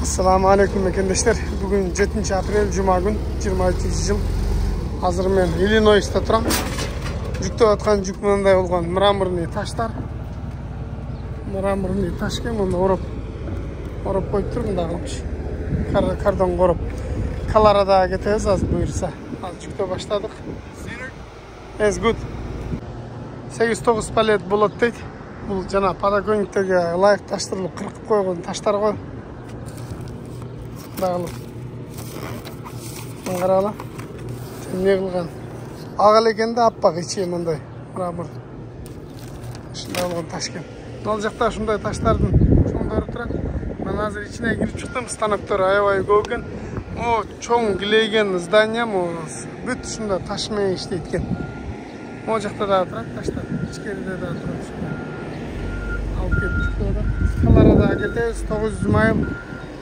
Assalamu alaikum arkadaşlar. Bugün 7 aprel Cuma gün 23 yıl. Hazır men Illinois'ta turam. Жүктеп аткан жүк мындай болгон мраморный таштар. Мраморный ташка мында ороп коюп тур мында кылчу. Кардан короп. Колорадоға кетебиз азыр буйрса. Азыр жүктөп баштадык. It's good. 8-9 палет болот дейт. Бул жана подоконниктеги ылайык таштырылып кыркып койгон таштар го. Dağılıp. Mangaralı. Ne kılgan? Ağıl eken de appak içi mınday. Mramor. Şunday olgan taşken. Ne olacakta şunday taşlardın. Şunday oturak. Ben hazır içine girip çıktım. Stanoktor ayavay koyken. O çoğun gileygen zdanyam o. Büt şunda taşmaya işleytken. O olacakta da oturak taşlar. İçkeride de oturak şunda. Alıp gelip çıktı o da. Kolaradağ'a getiriz. 900 mayıl.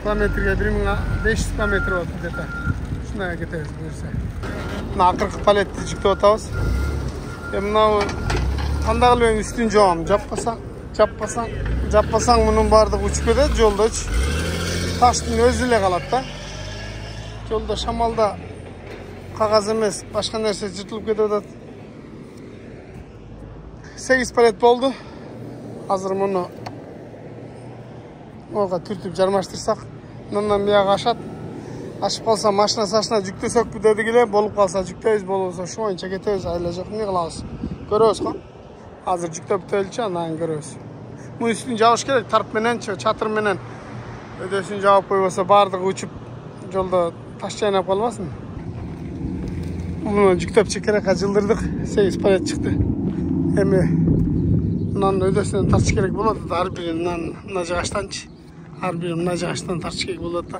Kilometreye 1500 kilometre oldu deta. Şuna getiriz buyursa. Mına 40 paletli жүктеп атабыз. Мынау кандагылбен үстүн жаам, жаппасаң мунун баардыгы учуп кетет жолдочу. Таштын өзү эле калат да. Жолдо шамалда кагаз эмес, башка нерсе жыртылып кетип атат. 8 палет болду. Азыр муну ога түртүп жармаштырсак, мындан бияга ашат. Ашып калса машина сашына жүктөсөкпү дедик эле, болуп калса жүктөйбүз, болбосо шу боюнча кетебиз, айла жок эмне кылабыз. Көрөбүз го. Азыр жүктөп бүтөлүчү, анан көрөбүз. Мунун үстүн жабыш керек, тарп мененчи, чатыр менен. Өдөсүн жабып койбосо баардыгы учуп жолдо таш жайнап калбасын. Муну жүктөп чекерекке жылдырдык, 8 палет чыкты. Эми мынанын өдөсүнөн тартыш керек болот, ар бири мына жагачтанчы. Ар бири мына жагачтан тартыш керек болот да.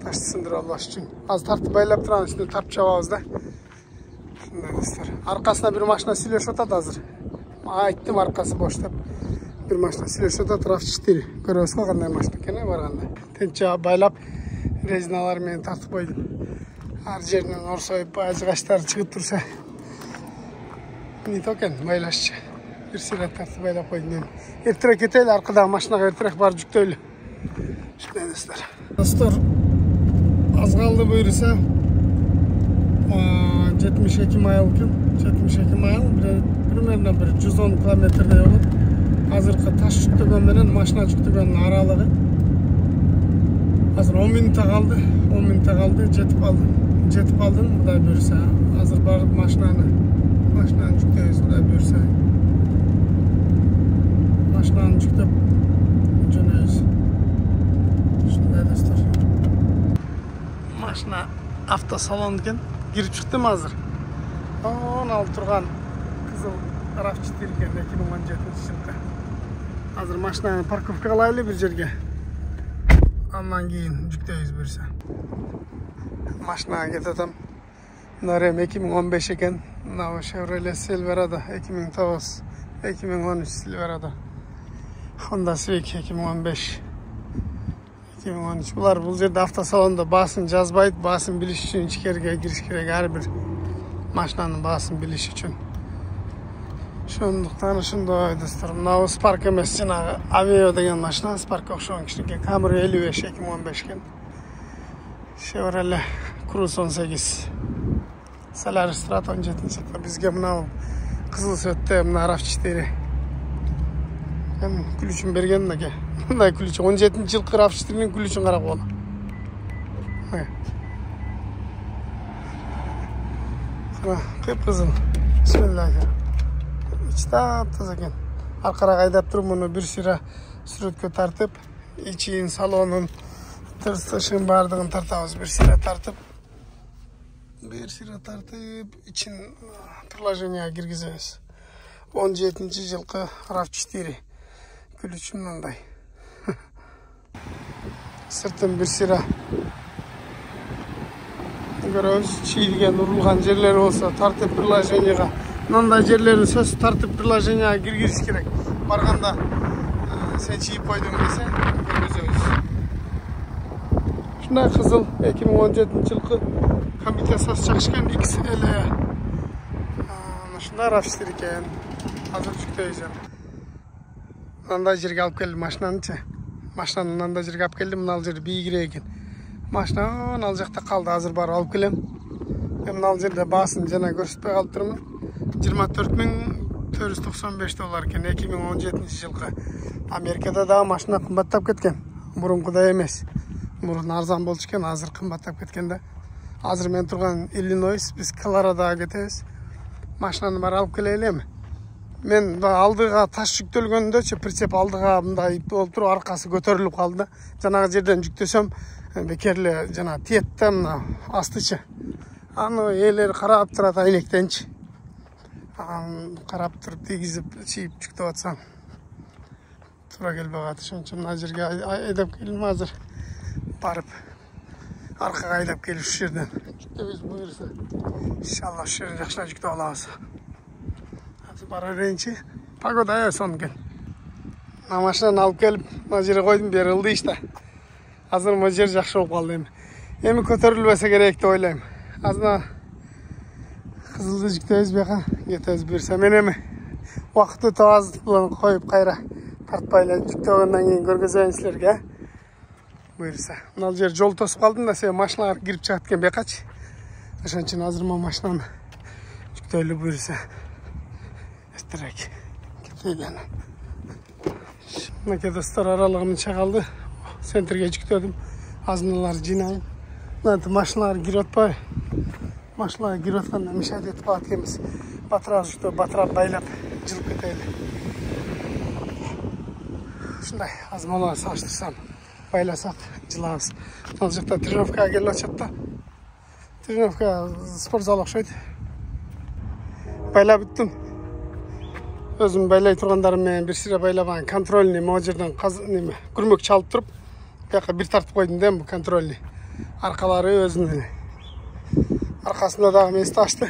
Taşты sındırып албаш үчүн. Азыр тартып байлап турам, үстүнө тарп чабабыз да. Шундай достор. Аркасына бир машина сүйлөшүп атат азыр. Айттым аркасы бош деп. Бир машина сүйлөшүп атат, RAV4. Көрөбүз го кандай машина экенин барганда. Тенче байлап резиналар менен тартып койдум. Ар жеринен орсоюп ажыгачлар чыгып турса. Не токен байлашчы. Бир сират тартып байлап койдум. Эртерээк кетели, аркадагы машинага эртерээк барып жүктөйлү. Шундай достор. Достор, az kaldı buyursa 72 mayıl gün 72 mayıl primерно bir 110 kilometrede yolu hazırkı taş жүктөгөн менен машина жүктөгөнүн аралыгы азыр 10 минутта kaldı 10 минутта kaldı жетип калдым Кудай буйрса азыр барып машинаны жүктөйбүз Кудай буйрса машинаны жүктөп жөнөйбүз. Şunday dostlar. Машина автосалон екен. Кирип чыктым азыр. Оны алып турган кызыл RAV4 екен 2017 жылда. Азыр машинаны парковкага алайлы бир жерге. Андан кийин жүктөйбүз буйрса. Машинага кететем. Мына 2015 екен. Мына Chevrolet Silverado 2009, 2013 Silverado. Honda Civic 2015. 2013. Bular бұл жерде автосалонда басын жазбайды, басын біліш үшін ичкерге кириш керек, ар бир машинаның басын біліш үшін. Шондуктан ушундай достор, мынау Spark эмес, жанагы Aveo деген машина, Spark окшогон кичинекей Camry 55 2015 экен. Chevrolet Cruze 18. Solaris Strat 17-жылкы бизге мынау кызыл цветте мына RAV4. Ключун берген эке. Мындай ключ 17-жылкы RAV4-нин ключун карап кол. Кып-кызыл. Бисмиллахи. Ичтап таза экен. Аркарак айдап туруп муну бир сыра сүрөткө тартып, ичин салонун тыртышын бардыгын тартабыз, бир сыра тартып, ичин приложенияга киргизебиз. 17-жылкы RAV4. Ключ мындай. Сыртын бир сыра көрөбүз, чийилген, урулган жерлери болсо тартып приложенияга, мындай жерлерин сөз тартып приложенияга киргизиш керек. Барганда сен чийип койдуң десе, киргизебиз. Шундай кызыл 2017-жылкы комбинация чакышкан XL. Шундай RAV4 экен. Азыр жүктөйбүз. Мындай жерге алып келип машинанычы. Машинаны мынандай жерге алып келдім. Мынау жер биігірек екен. Машина мынау жақта қалды. Азыр барып алып келем. Мен мынау жерде басын жана көрсөтпөй калып турмун. 24.495 доллар екен 2017 жылғы. Америкада да машина қымбаттап кеткен. Мурункудай эмес. Мурун арзан болчу экен, азыр кымбаттап кеткен да. Азыр мен турган Иллинойс, биз Колорадоға кетебиз. Машинаны бар алып келелем. Мен алдыға таш жүктөлгөндө прицеп алдыға мындай болуп туруп аркасы көтөрүлүп калды. Жанагы жерден жүктөсөм бекерле жана тиетте мына астычы. Аны элер карап турат айнектенчи. Карап туруп тийгизип чийип жүктөп атсам туура келбей калат. Ошон үчүн мына жерге айдап келдим азыр. Барып аркага айдап келип ушул жерден жүктөбүз буюрса. Иншалла ушул жерден жакшылап жүктөп алабыз. Азыр бара берейинчи. Погода аябай сонун экен. Мына машинаны алып келип, мына жерге койдум, бери ылдыйш да. Азыр мына жер жакшы болуп калды эми. Эми көтөрүлбөсө керек деп ойлойм. Азыр кызылды жүктөбүз бияка, кетебиз буюрса. Мен эми убакыт өтө аз коюп кайра тартпай эле жүктөгөндөн кийин көргөзөйүн силерге. Буюрса. Мына жер жол тосуп калдым да, себеби машиналар кирип чыгат экен бекачы. Ошон үчүн азыр мына машинаны жүктөйлү буюрса. Эстерек кетейин. Мына достор аралыгымча калды. Центрге жүктөдүм. Азыналар жинайын. Мына машиналар кирип атпай. Машиналар кирип атканда мешает этип калат экенбиз. Батырап жүктөп, батырап байлап жылып кетели. Ушундай азмалар салыштырсам байласак жылабыз. Ал жакта тренировкага келип атышат да. Тренировка спортзал окшойт. Байлап бүттүм. Өзүм байлай тургандарым менен бир сире байлабаган контрольный могу жерден күрмөк чалып туруп, бияка бир тартып койдум да, бу контрольный. Аркалары өзүнүн. Аркасында дагы месте ачты.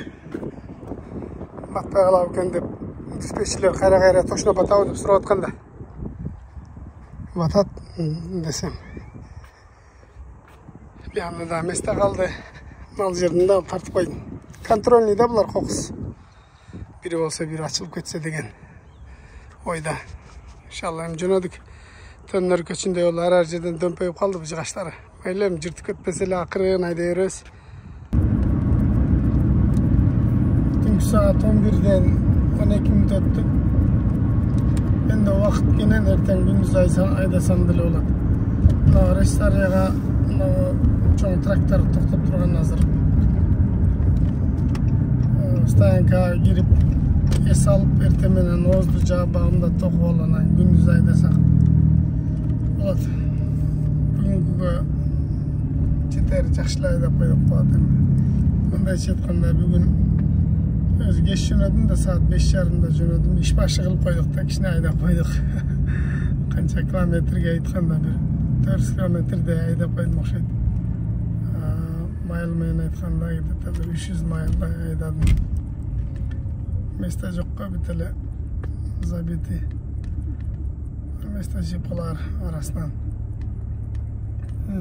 Батпай калабы экен деп диспетчерлер кайра точно батабы деп сурап атканда. Батат десем. Бияында да месте калды. Ал жерден да тартып койдум. Контрольный да булар кокус. Бири болсо бири ачылып кетсе деген ойда. Иншалла эми жөнөдүк. Төннөр көчүндөй болуп ар жерден дөмпөйүп калды бу жыгаштары. Мейли эми жыртып кетпесе эле акырын айдай беребиз. Түнкү саат 11-ден 12 мүнөт өттү. Менде убакыт менен эртең күндүз айдасам деле болот. Мына Рейстарияга чоң трактор токтоп турган азыр. Стоянкага кирип эс алып эртең менен оозду жаап багымда токуп алып анан күндүз айдасак болот. Бүгүнкүгө жетер, жакшылап айдап коюп калат эми. Мындайча айтканда бүгүн өзү кеч жөнөдүм да, саат 5:30-да жөнөдүм. Иш башы кылып койдук да, кичине айдап койдук. Канча километрге айтканда бир 400 километрдей айдап койдум окшойт. Майл менен айтканда где-то 300 майлдай айдадым. Место жокко бүт эле забити. Место жиплар арасынан.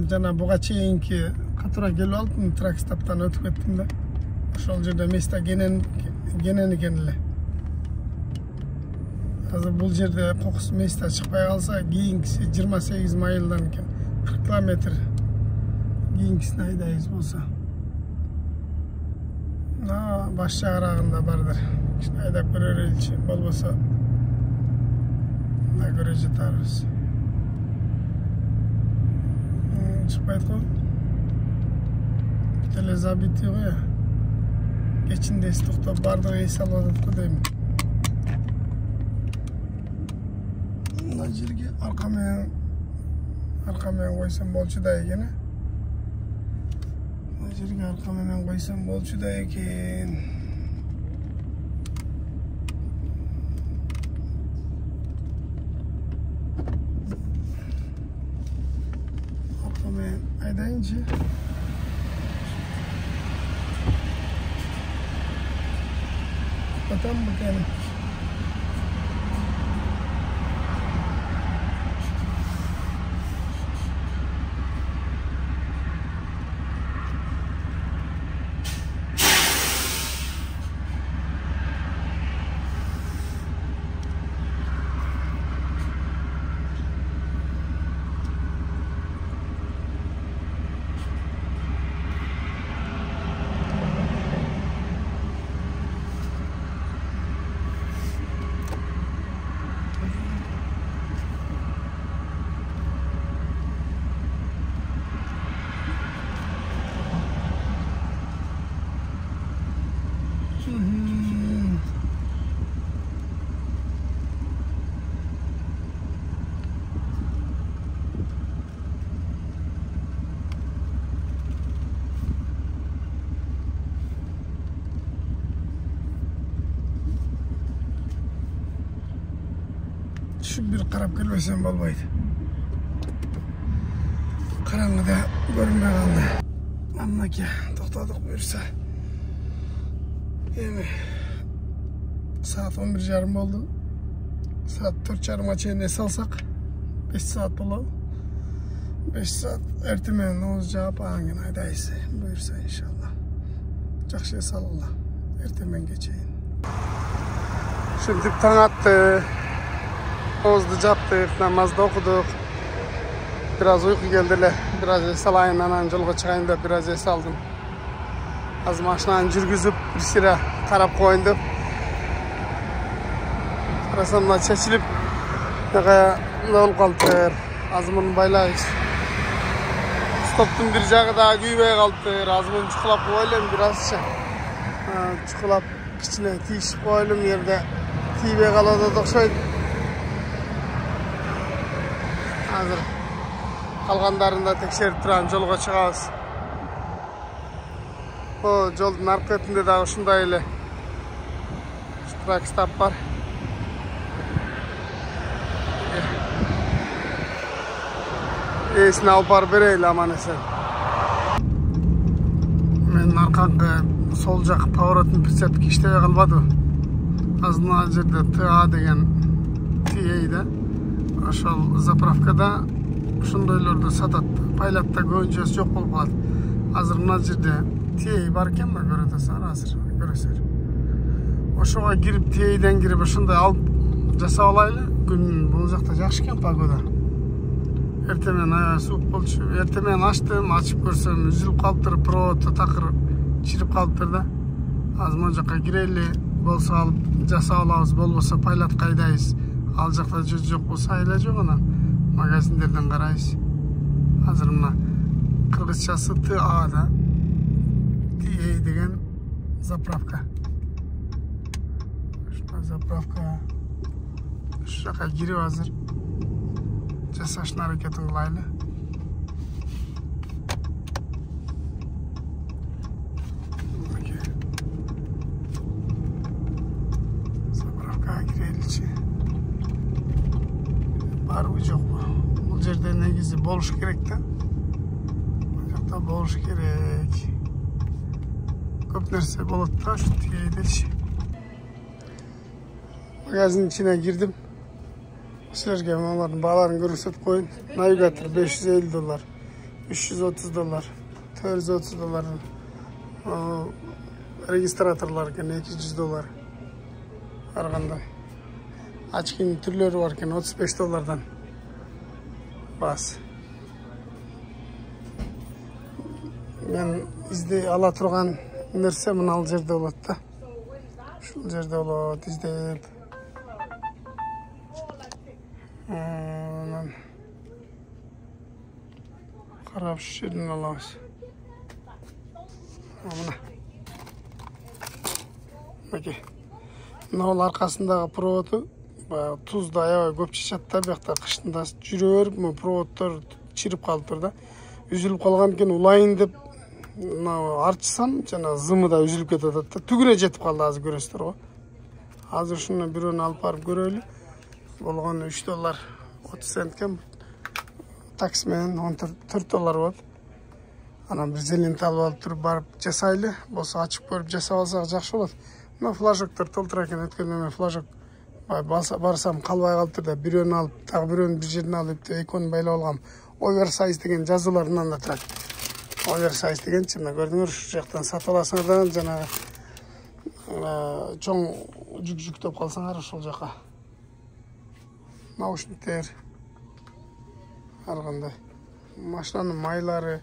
Жана буга чейинки катура келип алдым, тракстоптан өтүп кеттим да. Ошол жерде место кенен экен эле. Азыр бул жерде кокус место чыкпай калса, кийинкиси 28 майлдан экен. 40 километр. Кийинкисине айдайбыз болсо. Баш жагырагында бардыр. Айдап көрөлүчү, болбосо да көрө жатарбыз. Чыкпайт го. Теле забити го я. Кечинде эс токтоп бардыгы эс алып атат го дейм. Мына жерге арка менен койсом болчу да экен. Мына жерге арка менен койсом болчу да экен. Арка менен айдайынчы. Потом бакен. Şu bir qarab kelmesem bolbaydı. Qarаңgıda görünmey kaldı. Annaki to'xtadik buyursa. Endi saat 11:30 oldu. Saat 4:30 çeyin salsak 5 saat bo'ladi. 5 saat ertemen o'z javob angin aydaysiz. Buyursa inşallah. Жақсы салғыла. Ertemen geçeyin. Şimdi taң attı. Oğuzdu japtık, namazda okuduk. Biraz uyku geldiler. Biraz salayın anan jolga çıkayın da biraz saldım. Az maşinani жүргүзүп bir sıra qarab koyun dep. Qarasam çeçilip ne olup kaldı. Az bunu baylayız. Stoptun bir jağı daha güybey kaldı. Az bunu çukulap koyalım birazça. Çukulap içine tiyişip koyalım yerde. Tiybey kaladık şöyle. Hazır. Kalganlarını da tekşerip turan jolga çıkabız. O joldun arka etinde de uşunday ele. Truck stop var. Esini alıp barıp bereyli aman esen. Menin arkankı sol jak pоворотный прицепки иштебей калбады. Азыр ал жерде TA деген TA'да ошол заправкада ошондойлорду сатат. Пайлатта көбүнчөсү жок болуп калат. Азыр мына жерде TA бар экен да көрөт атасыңар азыр көрөсүздөр. Ошого кирип TA'ден кирип ошондой алып жасап алайлы. Күн бул жакта жакшы экен погода. Ertemen suup болчу. Ertemen açtım, açıp көрсөм üzülüp калыптыр, проводу такыр чирип калыптыр да. Az мына жака кирели, болсо алып жасап алабыз, болбосо пайлатка айдайбыз. Ал жакта жок болсо айла жок анан магазиндерден карайбыз. Азыр мына кыргызчасы TA да. TA деген заправка. Ушундай заправка. Şu жака кирип азыр жасашын аракетін кылайлы. Заправкага киреличи. Барбы жокпу? Бул жерде негизи болуш керек да. Бул жакта болуш керек. Көп нерсе болот да ушу тигейдечи. Магазин içine girdim. Sizlerge onların bağlarını görürsek koyun. Navigator $550, $330, $430. Registratorlar eken $200. Arganda. Açkın türleri varken $35'dan bas. Ben izde ala turgan nerse mına al jerde bolat da. Şul jerde bolat izdeyip. Qarab şu yerden alabız. Mına. Bakı. Mınау арқасындағы проводу тузда аябай көп чачат да, бияқта кыштында жүрө берип, проводдор чирип калыптыр да. Үзүлүп калган экен улайын деп мына артсам, жана зымы да үзүлүп кетип атат да. Түгүнө жетип калды азыр көрөсүздөр го. Азыр ушуну бирөөнү алып барып көрөлү. Болгону $3.30 экен. Taksi менен $14 болот. Анан бир зелент алып алып туруп барып жасайлы. Болсо ачып көрүп жасап алсак жакшы болот. Мына флажоктор толтура экен, өткөндө мен флажок барсам калбай калыптыр да, бирөөнү алып, дагы бирөөнү бир жерден алып, экөөнү байлап алгам. Оверсайз деген жазууларынан да турат. Оверсайз дегенчи мына көрдүңөр, ушул жактан сатып аласыңар, жанагы чоң жүктөп калсаңар ошол жака. Наушниктер ар кандай. Машинанын майлары,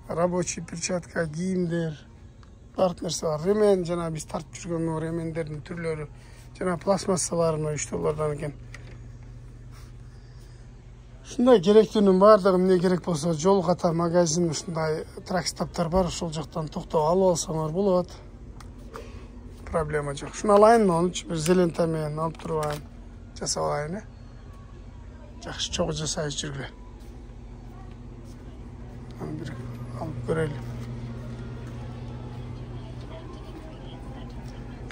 рабочий перчатка, кийимдер, бардык нерсе бар. Ремен, жана биз тартып жүргөн ремендердин түрлөрү, жана пластмассалар $3 экен. Ушундай керектүүнүн баардыгы эмне керек болсо, жол ката магазин ушундай тракстоптор бар, ошол жактан токтоп алып алсаңар болот. Проблема жок. Шуну алайын, онучу бир зелента менен алып туруп алайын, жасап алайын. Жакшы чогуу жасайбыз жүргүлө. Bir alıp görelim.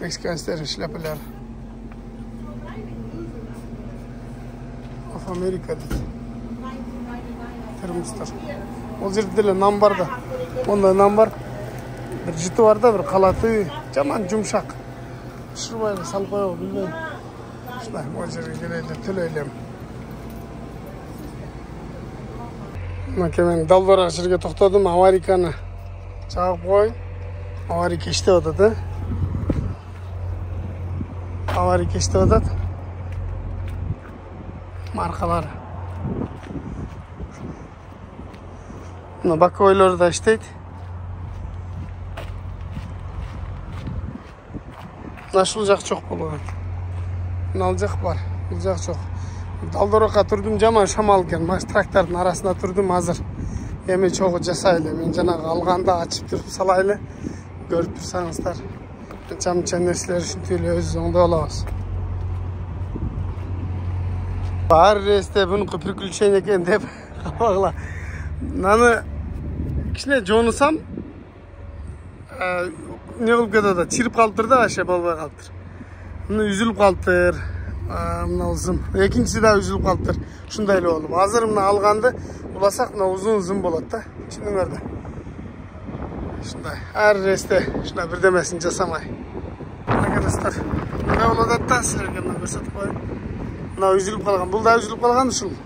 Meksikanistlerin şlapaları. Amerika deydi. Termoslar. Ол жерде деле нан бар да. Ондай нан бар. Bir жіті бар да, bir қалаты, жаман жұмшақ. Шырбайлы салып қойып, білмеймін. Шынай, ол жерге келейлі, төлейлем. Мына мен далбарақ жерге тоқтадым, авариканы жағып қойын. Аварика іштеп атады. Аварика іштеп атады. Маркалары. Мына боковойлар да іштейді. Нашыл жақ жоқ болады. Мынау жақ бар, бұл жақ жоқ. Далдораққа тұрдым, жаман шамал екен. Трактордың арасында тұрдым азыр. Еме чоғы жасайлы. Мен жаңағы алғанда açып тұрып салайлы. Көріп тұрсаңыздар. Жамчан нәрселер үшін түйлі өз оңда олабыз. Бар рейсте бұнықы приключение екен деп қабағыла. Наны кішіне жонысам, не қылып кетеді, чиріп қалыптыр да, аша болбай қалыптыр. Мұны үзіліп қалыптыр, мұна ұзын. Екіншісі да үзіліп қалыптыр. Шындайлы болып. Азыр мұна алғанды ұласақ, мұна ұзын болады да. Шыныңырды. Шындай. Әр ресте шына бірдемесін жасамай. Arkadaşlar. Ne oladı da sizlerге мына көрсетіп қойып. Мына үзіліп қалған. Бұл да үзіліп қалған ұшыл.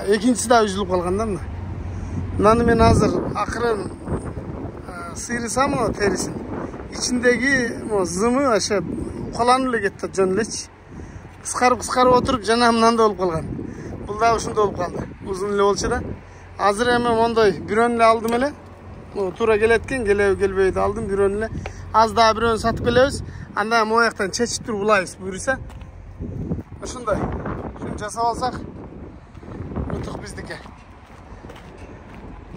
Екіншісі да үзіліп қалғанда мына. Мынаны мен азыр ақырын сыйрысам терісін. İçindeki zımı aşağı uqalanıp ketdi jönleç. Qısqarıp oturup jana mınanda olup qalgan. Bul da uşunda olup qaldı. Uzun ele bolsa da. Azır hemen onday bir önle aldım ele. Tura geletken gelbeydi aldım bir önle. Az daha bir ön satıp kelebiz. Anda moyaqtan çeçip turup ulayız buyursa. Uşunday. Şunu jasap alsak utuq bizdike.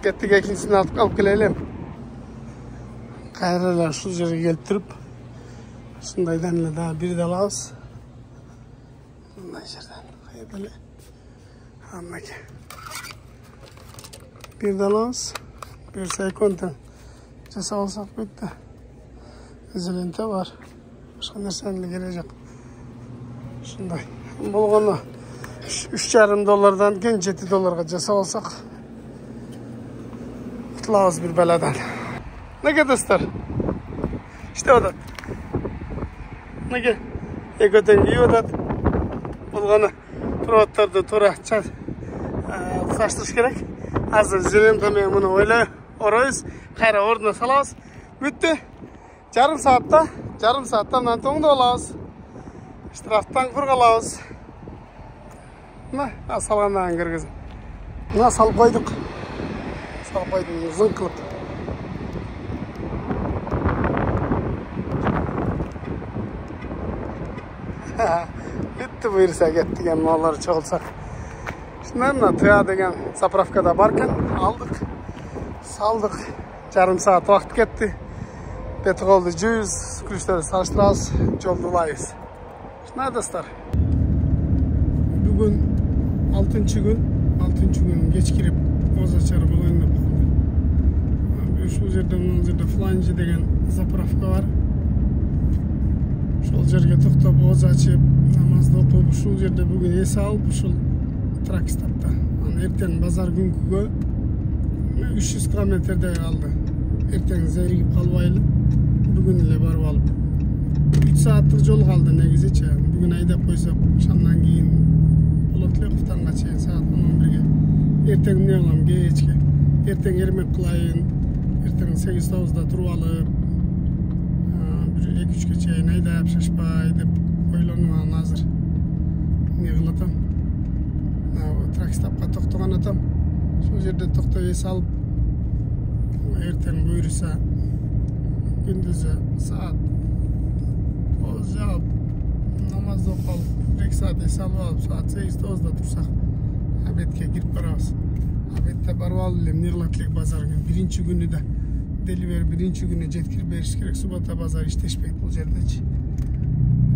Kettik ikincisini alıp keleylim. Qayralar şu жерге келіп тұрып, şundaydan ele daha bir de alabız. Bunday жерден qayda ele. Hamaki. Bir de alabız. Bir saykontan jasap alsak bitti. İzilente var. Başka nerseyle gelecek. Şunday. Bolğanda $3,5 keyin $7 jasap alsak qutulabız bir beladan. Ne dostlar? İşte o da. Ne Ekoten iyi o da. Bulğanı provatlarda tora saçtırış gerek. Hazır zilim tamam bunu öyle orayız. Kayra orduna salaz. Bitti. Yarım saatte nantonda olağız. İştiraftan kurgalağız. Ne? Salğandan kırgızım. Ne sal koyduk. Sal koyduk uzun kılıp. Bitti buyursa gettik hem malları çoğulsak. Şimdi tıya degen zapravkada barken aldık. Saldık. Yarım saat vakit gitti. Betik oldu 100 kulüşleri salıştırağız. Joldulayız. Şimdi dostlar. Bugün 6. gün geç girip Ozaçarı bol oynap kaldı. Şu жерде Flanji degen zapravka var. Şol жерге to'xtab oz açıp namazda okup şol жерде bugün esi alıp şol trak stapta. Erten bazar günküge 300 kilometrede kaldı. Erten zerigip kalbaylı. Bugün ile barıp alıp 3 saatlik yol kaldı negiziçe. Bugün aydap koysak şamdan keyin bolotlu kuftanга çeyin saat 11'ge. Erten ne olam geçke. Erten ermek kılayın. Erten 8-9'da turup alıp 2-3'ge çeyin aydap şaşpay dep oylanmağın hazır. Ne kılatam? Trakstapka to'xtagan atam. Şu жерде to'xtab es alıp erten buyursa gündüzü saat oz yağıp namazda kalıp 2 saat es alıp saat 8-9'da tursak abetke girip barabız. Abette barıp alıp Nirlatlik bazar günü birinci günü de deliver birinci günü jetkirip beriş kerek. Subata bazar işteşpeyt bu жерде-çi.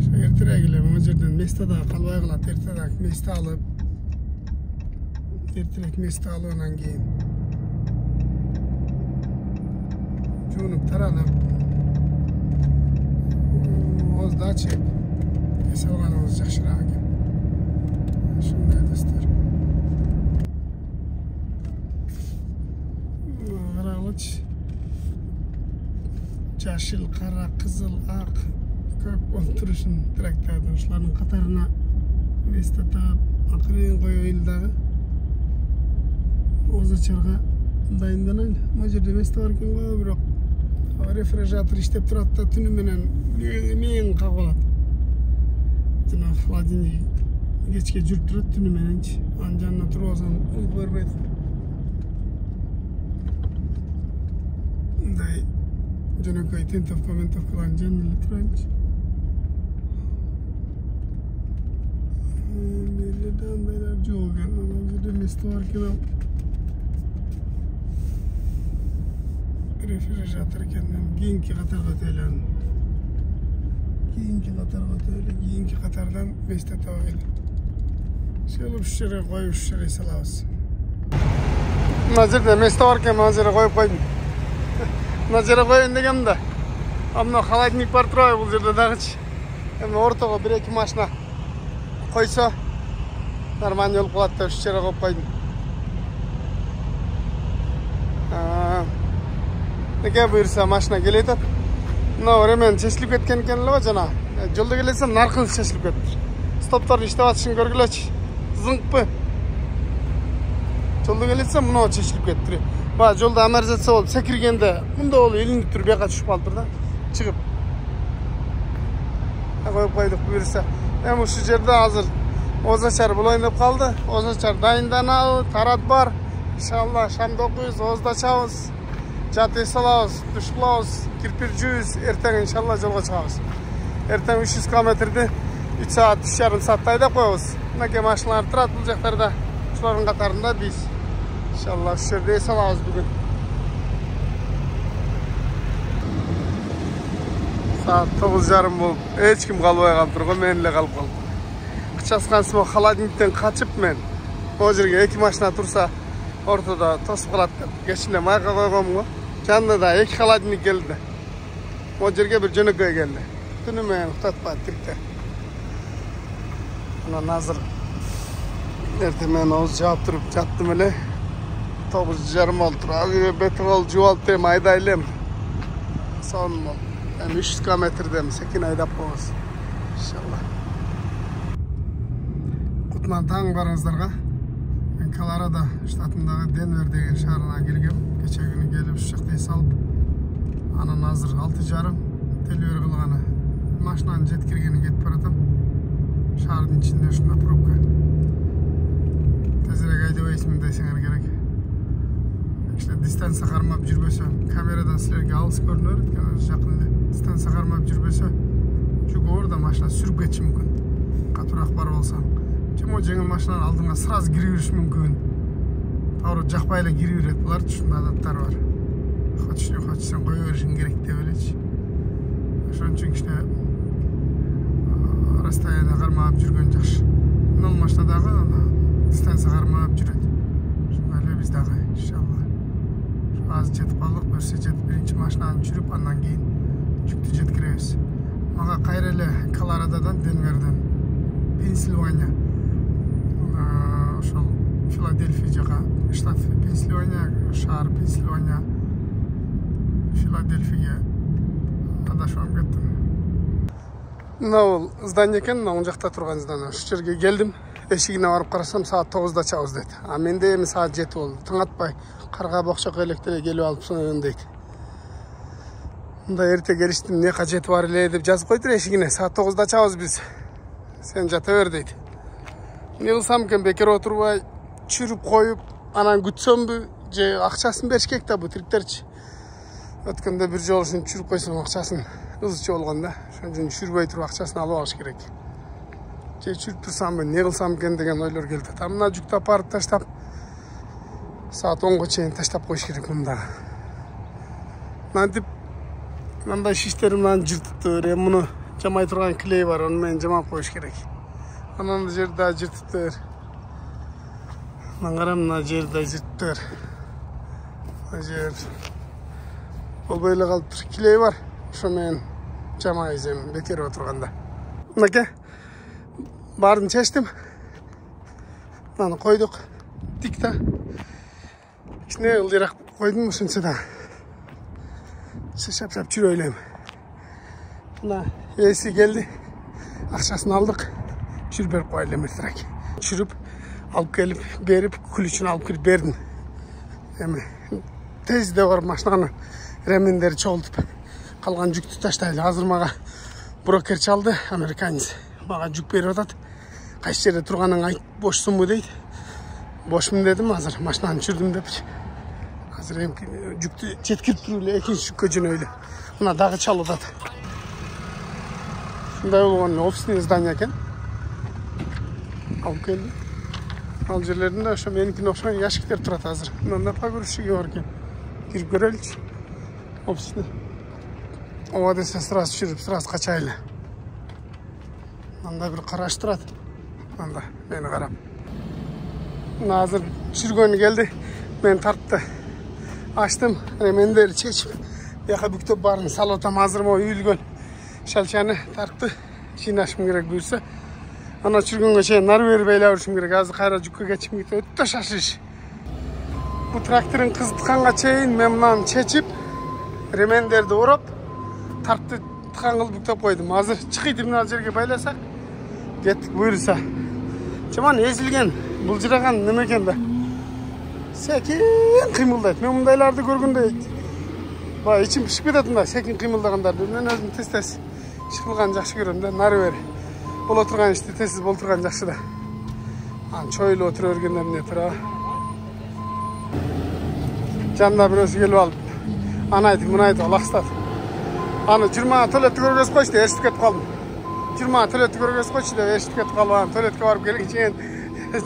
Şu ertere gelip o жерден место da kalbay kılat ertere место alıp ertelek mesle alığından keyin junup taralып ozda açıp es alganımız jakşıraak ekan. Şunday dostlar. Qarag'ıç. Yaşıl, qara, qizil, aq, ko'k bo'lib turishini traktorda shularning qatorina vesta tap, aqrin qo'yildi. O'zacharga dayınlanaylı. Bu yerda vesta bor ekan, biroq refrigerator ishlab turadi-da, tuni bilan men qoladi. Jana xolodilnik kechga jurib turadi, tuni bilanchi. Anjanna turib olsam, o'z bermaydi. Bunday Jo'nakay tentov-komentov jannalar turanchi. Bellidan beyler jo'gan, hozirda vesta bor ekan. Refrigerator ekandan keyingi qatorga o'taylik. Keyingi qatordan vesta topaylik. Şöyle şu yere qo'yib, shu yerga solamiz. Nazirda vesta bor ekan, hozir qo'yib qo'ydim. Nazira qo'yin deganimda. Ammo xolodilnik bor turadi bu yerda dag'ich. Endi o'rtaga 1-2 mashina qo'ysa, normal yo'l qiladi, shu yerga qo'yib qo'ydim. Nega buyursa mashina kelayotadi. Hemen chechilib ketgan ekanlar jana. Yo'lda kelsam narxini chechilib ketdi. Stoplarni ishlayotishini ko'rgilach. Zingpi. Yo'lda kelsam buni chechilib ketdi. Va yo'lda amortizatsiya bo'lib, sekirganda bunda o'li ilinib turib yo'qqa tushib qoldi-da. Chiqib. Qo'yib qo'ydik buyursa. Ham shu yerda hozir o'zachar bo'layinib qoldi. O'zachar dayindanal, tarat bor. Inshaalloh shamda o'qiymiz, o'zda chamiz. Jatay solamiz, dush qilamiz, kirpir juyuz, ertaga inshaalloh yo'lga chiqamiz. Ertaga 300 kilometrni 3 soat, 3,5 soatda haydab qo'yamiz. Bunga mashinalar turadi bu joylarda. Shularning qatorida biz inshaalloh shu yerda solamiz bugun. Saat 9:30 bo'lib, hech kim qolmay qoldi, menla qolib qoldi. Qichasqansimo xolodilnikdan qochib men. Bu yerga 2 mashina tursa ortada to'sib qoladi deb geçinda mayqa qo'yganmi? Kandida 2 xolodilnik keldi. Bu yerga bir jo'nakay keldi. Tuni men uxtatmadi tirikda. Ana nazir ertamen o'z javob turib jatdim ele. 9:30 oldu. Abi betrol juvaltı maydaylim. Son yani 300 kilometreden sekin aydap qo'yamiz. İnşallah. Qutman tang baringizlarga. Men Kolorado shtatidagi Denver degan shahardan kelganman. Kecha kuni kelib shu yoqda solib, ana nazir 6:30 deliver qilgani. Mashinani jetkirgani ketib baratam. Shaharning ichida shunda probka. Tezroq haydayapsizmi desangiz kerak. İşte distansiya qarmab jurbasa, kameradan sizlarga alыс ko'rinadi, yaqinda. Distansiya qarmab jurbasa, çünkü orada mashina surib ketishi mumkin. Qattiqroq borib olsam. Kim o jengil mashinani oldinga sraz giraverish mumkin. To'g'ri, jaqbayla giraveradi. Bular shunday odatlar bor. Xochsan qo'yaverishing kerak deb o'ylaychi. Shuning uchun işte rastoyada qarmab jurgan yaxshi. Nol mashinadagi distansiya qarmab juradi. Shunday bizdagi inshaalloh. Hozir jetib qoldik, bo'lsa jetib birinchi mashinani tushirib, ondan keyin yukni jetkiramiz. Menga qayrali Koloradodan, Denverdan, Pensilvaniya, o'sha Filadelfiyaga, shtat Pensilvaniya, shahar Pensilvaniya, Filadelfiyaga adashib ketdim. Nol zdaniya ekan, men joqda turgan zdaniya. Shu yerga keldim. Eshigine varıp qarasam saat 9'da çağız dedi. Men de saat 7 oldu. Tıngatpay qarğa boqcha qo'ylaklarga kelib olibsan deydi. Unda erta geliştim, ne qajeti var ele deb yazib qo'ydi eshigine. Saat 9'da çağız biz. Sen jataver deydi. Ne qilsam ekan, bekor o'tirib, chirib qo'yib, anan kutsam-bu, je aqchasini berish kerak da bu tiriktarchi. O'tganda bir jol shuni chirib qo'ysam aqchasini o'zicha bo'lganda, shuning uchun tushirmay turib aqchasini olib olish kerak. Çürüp tursam ben, ne kılsam ekan degan oylar keldi. Tamına jukta aparıp tashlab, saat 10'ga çeyin tashlab qo'yish kerak bunda. Nantip, manda shishlerimdan jirtibdir. Buni jamay turgan kley var, onu men jamab qo'yish kerak. Anan yerda jirtibdir. Mangaramna yerda jirtibdir. Ajer. Ol böyle qolibdir. Kley var. Shu men jamayzem bekor o'tirganda. Naka? Barını çeştim. Bunu koyduk. Dikta. İşte ıldırak koydum ушунча да. Шапшап жүрөйлөм. Мына эси келди. Акчасын алдык. Жүрүп берип коелу эмесирээк. Жүрүп алып келип берип күлүчүн алып кирип бердим. Эми тезде барып машинаны ремендери чогултуп калган жүктү таштайлы. Азыр мага брокер чалды, американец. Мага жүк берип атат. Кайсы жерде турганын айт, бошсунбу дейт. Бошмун дедим, азыр машинаны жүрдүм деп. Азыр эми жүктү жеткирип туруп эле экинчи жүккө жөнөйлү. Мына дагы чалып атат. Ушундай болгон офисный здание экен. Алып келди. Ал жерлеринде ошо меникине окшогон ящиктер турат азыр. Мында погрузчиги бар экен. Кирип көрөлүчү. Офисный. Ооба десе сразу жүрүп, сразу качайлы. Мында бир караш турат. Мында мени карап. Мына азыр жүргөнү келди. Мен тартты. Açtım, remenderi çekip yaka büktüp barın salatam hazır mı üyülgön şalçanı tarttı. Çiğnaşım gerek buyursa. Ana çürgünge şey nar verip eyle vuruşum gerek. Azı kayra cukka geçim gitti. Ötte şaşış. Bu traktörün kızdıkanға çeyin memnun çeçip remenderdi urup tarttı tıkan kılıp büktüp koydum. Hazır çıkıydı mı жерге baylasak gettik buyursa. Çaman ezilgen, bulcıragan nemeken de. Sekin kıymıldaydı. Ben bundaylarda görgünde içim pişip ketedi da sekin kıymıldagandарды. Ben özüm tez çıkılgan жақсы көрөм да, нары бери. Бол отурган ишти тезсиз болтурган жақсы да. Çoylu oturup өргенде эмне тура. Жанында бирөөсү келип алып, аны айтып, муну айтып алакстады. Аны 20 төлөттү көргөзүп койчу деп эшитип кетип калдым. 20 төлөттү көргөзүп койчу деп эшитип кетип калып, анан төлөткө барып келгенче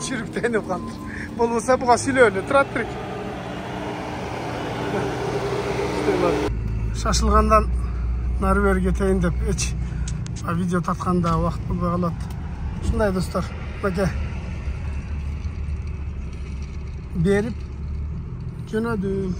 жүрүп тенип калдым. Болмаса буга сүйлөөлү турат бирик. Шашылгандан нары бери кетейин деп эч видео тартканда убакыт болбой калат. Ушундай достор, мынакей берип жөнөдүм.